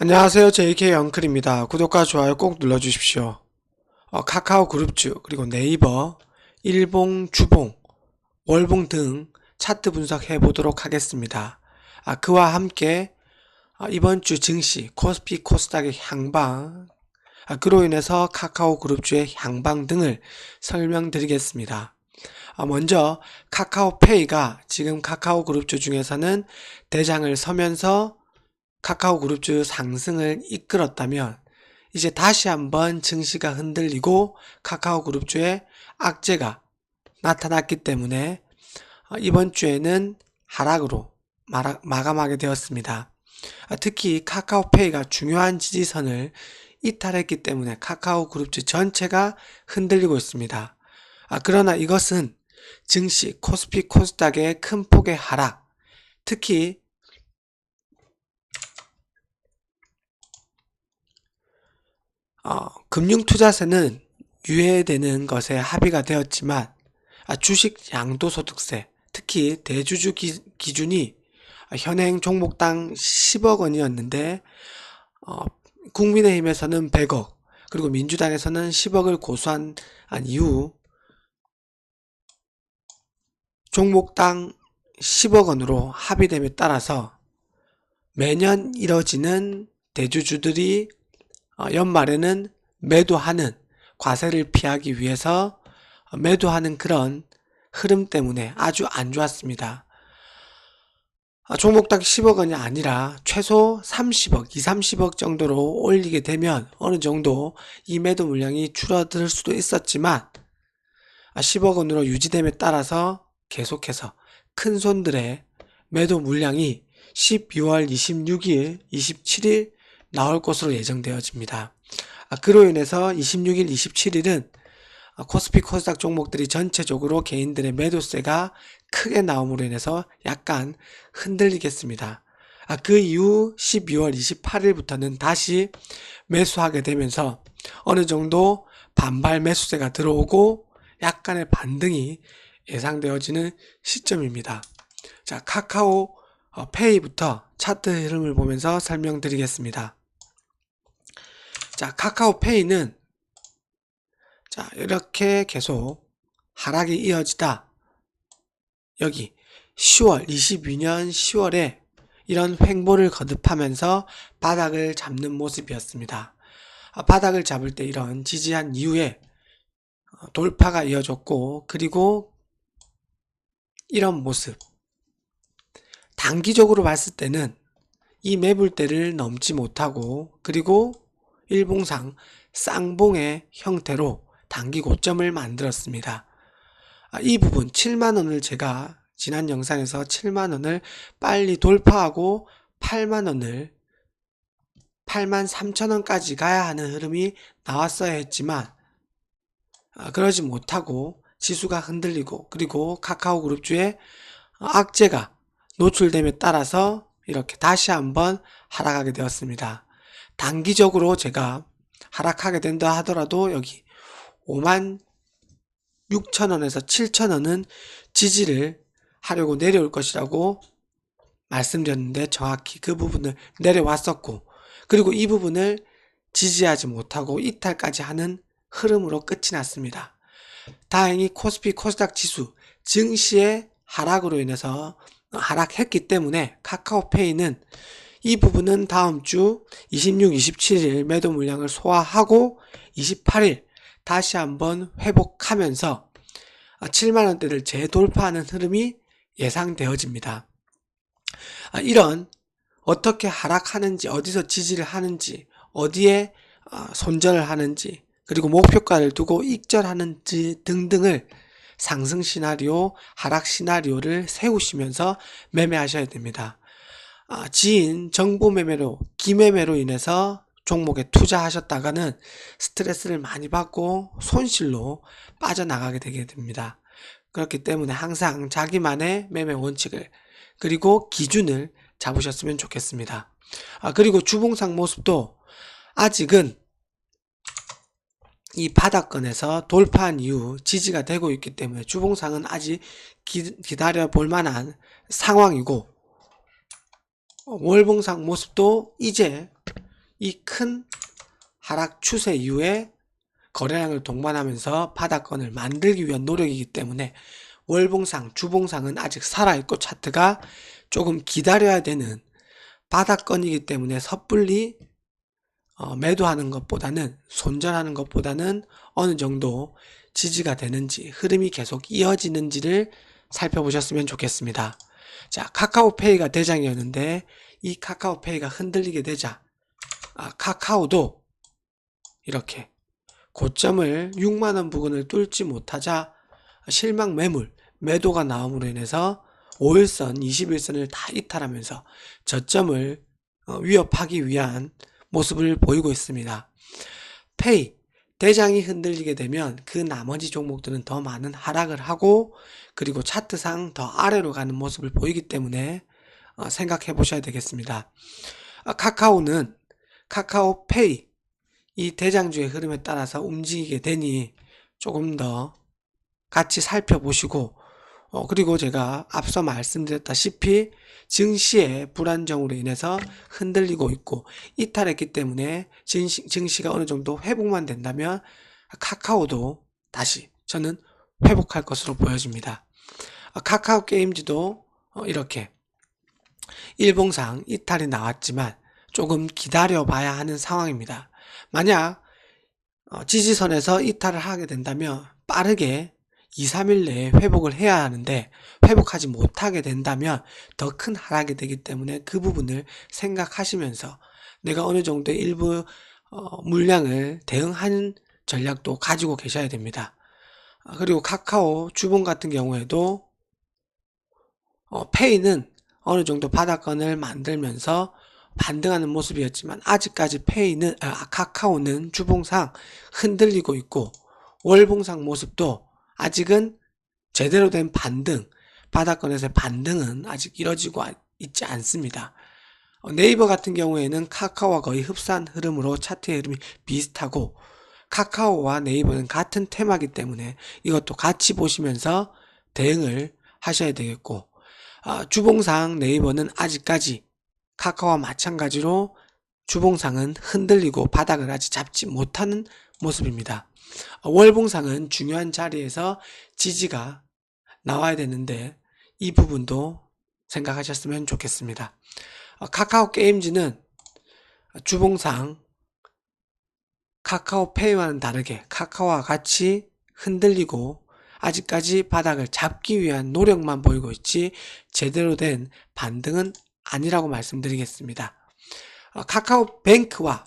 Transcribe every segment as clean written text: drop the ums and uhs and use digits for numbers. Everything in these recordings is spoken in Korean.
안녕하세요. JK 엉클입니다. 구독과 좋아요 꼭 눌러주십시오. 카카오 그룹주, 그리고 네이버, 일봉, 주봉, 월봉 등 차트 분석해 보도록 하겠습니다. 그와 함께 이번 주 증시, 코스피, 코스닥의 향방, 그로 인해서 카카오 그룹주의 향방 등을 설명드리겠습니다. 먼저 카카오페이가 지금 카카오 그룹주 중에서는 대장을 서면서 카카오 그룹주 상승을 이끌었다면 이제 다시 한번 증시가 흔들리고 카카오 그룹주의 악재가 나타났기 때문에 이번 주에는 하락으로 마감하게 되었습니다. 특히 카카오페이가 중요한 지지선을 이탈했기 때문에 카카오 그룹주 전체가 흔들리고 있습니다. 그러나 이것은 증시, 코스피, 코스닥의 큰 폭의 하락, 특히 금융투자세는 유예되는 것에 합의가 되었지만 주식 양도소득세, 특히 대주주 기준이 현행 종목당 10억 원이었는데 국민의힘에서는 100억, 그리고 민주당에서는 10억을 고수한 이후 종목당 10억 원으로 합의됨에 따라서 매년 이뤄지는 대주주들이 연말에는 매도하는, 과세를 피하기 위해서 매도하는 그런 흐름 때문에 아주 안 좋았습니다. 종목당 10억 원이 아니라 최소 30억, 2, 30억 정도로 올리게 되면 어느 정도 이 매도 물량이 줄어들 수도 있었지만 10억 원으로 유지됨에 따라서 계속해서 큰 손들의 매도 물량이 12월 26일, 27일 나올 것으로 예정되어집니다. 그로 인해서 26일, 27일은 코스피 코스닥 종목들이 전체적으로 개인들의 매도세가 크게 나옴으로 인해서 약간 흔들리겠습니다. 그 이후 12월 28일부터는 다시 매수하게 되면서 어느 정도 반발 매수세가 들어오고 약간의 반등이 예상되어지는 시점입니다. 자, 카카오 페이부터 차트 흐름을 보면서 설명드리겠습니다. 자, 카카오페이는 이렇게 계속 하락이 이어지다 여기 22년 10월에 이런 횡보를 거듭하면서 바닥을 잡는 모습이었습니다. 바닥을 잡을 때 이런 지지한 이후에 돌파가 이어졌고, 그리고 이런 모습, 단기적으로 봤을 때는 이 매불대를 넘지 못하고, 그리고 일봉상 쌍봉의 형태로 단기 고점을 만들었습니다. 이 부분 7만원을 제가 지난 영상에서 7만원을 빨리 돌파하고 8만원을 8만 3천원까지 가야 하는 흐름이 나왔어야 했지만 그러지 못하고 지수가 흔들리고, 그리고 카카오 그룹주의 악재가 노출됨에 따라서 이렇게 다시 한번 하락하게 되었습니다. 단기적으로 제가 하락하게 된다 하더라도 여기 5만 6천원에서 7천원은 지지를 하려고 내려올 것이라고 말씀드렸는데 정확히 그 부분을 내려왔었고, 그리고 이 부분을 지지하지 못하고 이탈까지 하는 흐름으로 끝이 났습니다. 다행히 코스피 코스닥 지수 증시의 하락으로 인해서 하락했기 때문에 카카오페이는 이 부분은 다음 주 26, 27일 매도 물량을 소화하고 28일 다시 한번 회복하면서 7만원대를 재돌파하는 흐름이 예상되어집니다. 이런 어떻게 하락하는지, 어디서 지지를 하는지, 어디에 손절을 하는지, 그리고 목표가를 두고 익절하는지 등등을 상승 시나리오, 하락 시나리오를 세우시면서 매매하셔야 됩니다. 지인 정보 매매로, 기매매로 인해서 종목에 투자하셨다가는 스트레스를 많이 받고 손실로 빠져나가게 되게 됩니다. 그렇기 때문에 항상 자기만의 매매 원칙을, 그리고 기준을 잡으셨으면 좋겠습니다. 그리고 주봉상 모습도 아직은 이 바닥권에서 돌파한 이후 지지가 되고 있기 때문에 주봉상은 아직 기다려 볼 만한 상황이고, 월봉상 모습도 이제 이 큰 하락 추세 이후에 거래량을 동반하면서 바닥권을 만들기 위한 노력이기 때문에 월봉상, 주봉상은 아직 살아있고 차트가 조금 기다려야 되는 바닥권이기 때문에 섣불리 매도하는 것보다는, 손절하는 것보다는 어느 정도 지지가 되는지, 흐름이 계속 이어지는지를 살펴보셨으면 좋겠습니다. 자, 카카오페이가 대장이었는데 이 카카오페이가 흔들리게 되자 카카오도 이렇게 고점을 6만원 부근을 뚫지 못하자 실망 매물, 매도가 나옴으로 인해서 5일선, 21선을 다 이탈하면서 저점을 위협하기 위한 모습을 보이고 있습니다. 페이, 대장이 흔들리게 되면 그 나머지 종목들은 더 많은 하락을 하고, 그리고 차트상 더 아래로 가는 모습을 보이기 때문에 생각해 보셔야 되겠습니다. 카카오는 카카오페이, 이 대장주의 흐름에 따라서 움직이게 되니 조금 더 같이 살펴보시고, 그리고 제가 앞서 말씀드렸다시피 증시의 불안정으로 인해서 흔들리고 있고 이탈했기 때문에 증시가 어느 정도 회복만 된다면 카카오도 다시 저는 회복할 것으로 보여집니다. 카카오 게임즈도 이렇게 일봉상 이탈이 나왔지만 조금 기다려 봐야 하는 상황입니다. 만약 지지선에서 이탈을 하게 된다면 빠르게 2, 3일 내에 회복을 해야 하는데, 회복하지 못하게 된다면 더 큰 하락이 되기 때문에 그 부분을 생각하시면서 내가 어느 정도의 일부 물량을 대응하는 전략도 가지고 계셔야 됩니다. 그리고 카카오 주봉 같은 경우에도 페이는 어느 정도 바닥권을 만들면서 반등하는 모습이었지만 아직까지 카카오는 주봉상 흔들리고 있고 월봉상 모습도 아직은 제대로 된 반등, 바닥권에서의 반등은 아직 이뤄지고 있지 않습니다. 네이버 같은 경우에는 카카오와 거의 흡사한 흐름으로 차트의 흐름이 비슷하고, 카카오와 네이버는 같은 테마이기 때문에 이것도 같이 보시면서 대응을 하셔야 되겠고, 주봉상 네이버는 아직까지 카카오와 마찬가지로 주봉상은 흔들리고 바닥을 아직 잡지 못하는 모습입니다. 월봉상은 중요한 자리에서 지지가 나와야 되는데 이 부분도 생각하셨으면 좋겠습니다. 카카오 게임즈는 주봉상 카카오페이와는 다르게 카카오와 같이 흔들리고 아직까지 바닥을 잡기 위한 노력만 보이고 있지 제대로 된 반등은 아니라고 말씀드리겠습니다. 카카오뱅크와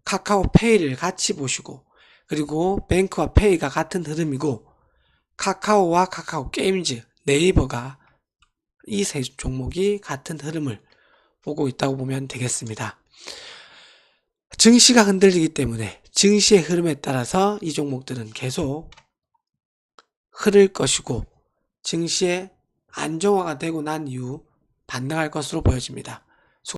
카카오페이를 같이 보시고, 그리고 뱅크와 페이가 같은 흐름이고 카카오와 카카오 게임즈, 네이버가 이 세 종목이 같은 흐름을 보고 있다고 보면 되겠습니다. 증시가 흔들리기 때문에 증시의 흐름에 따라서 이 종목들은 계속 흐를 것이고 증시의 안정화가 되고 난 이후 반등할 것으로 보여집니다.